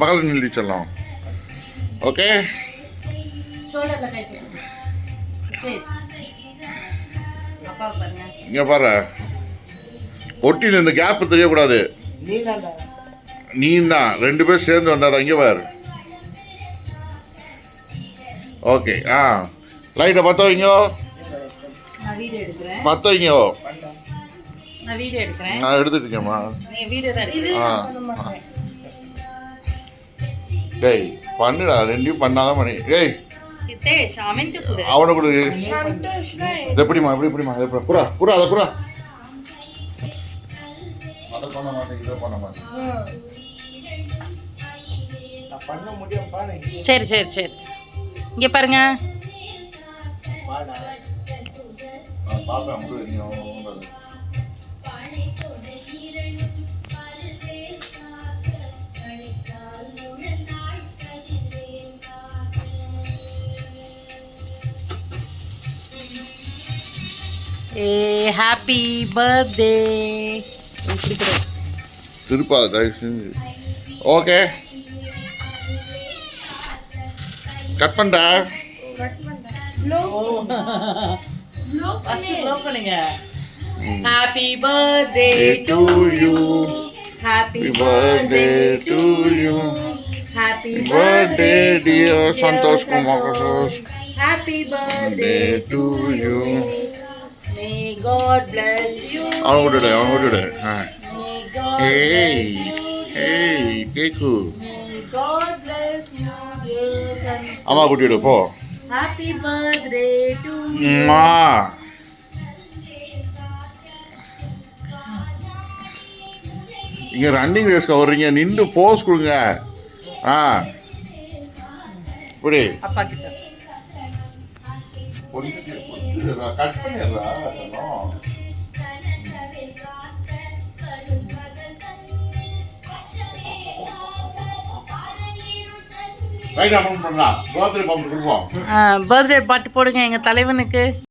பக்கத்தில் நில்லி செல்லம். ஓகே இங்கே பாரு, ஒட்டின இந்த கேப் தெரியக்கூடாது. நீ தான் 2 பேர் சேர்ந்து வந்தாதான். இங்கே பாரு. ஓகே. லைட்டை பற்ற வைங்கோ, பற்ற வைங்கோ. நான் எடுத்துட்டுக்கேம்மா. டேய் பண்ணுடா, 2 பண்ணாதான் பண்ணி. டேய் அவனை கொடு. எப்படிமா எப்படிமா புறா புறா அதை புறா அதை பண்ண மாட்டேன், இதை பண்ண மாட்டேன். சரி சரி சரி. இங்கே பாருங்க. Happy birthday. திருப்பா தயவு செஞ்சு. ஓகே கட் பண்ணா. Happy birthday to you. Happy birthday to you. Happy birthday dear Santhosh Kumar. Happy birthday to you. May God bless you. அவன் விட்டுடு, அவன் விட்டுடு. May God ஏய் bless you. ஏய் கேக்கு. May God bless you, dear son. அம்மா கூட்டிடு போ. Happy birthday to you. அம்மா இங்க ரன்னிங் ரேஸ்க்கு வர்றீங்க, நின்று போஸ் கொடுங்க. இப்படி அப்பா கிட்ட கட் பண்ணிடுறா. பர்த்டே பாட்டு கொடுப்போம். பர்த்டே பாட்டு போடுங்க எங்க தலைவனுக்கு.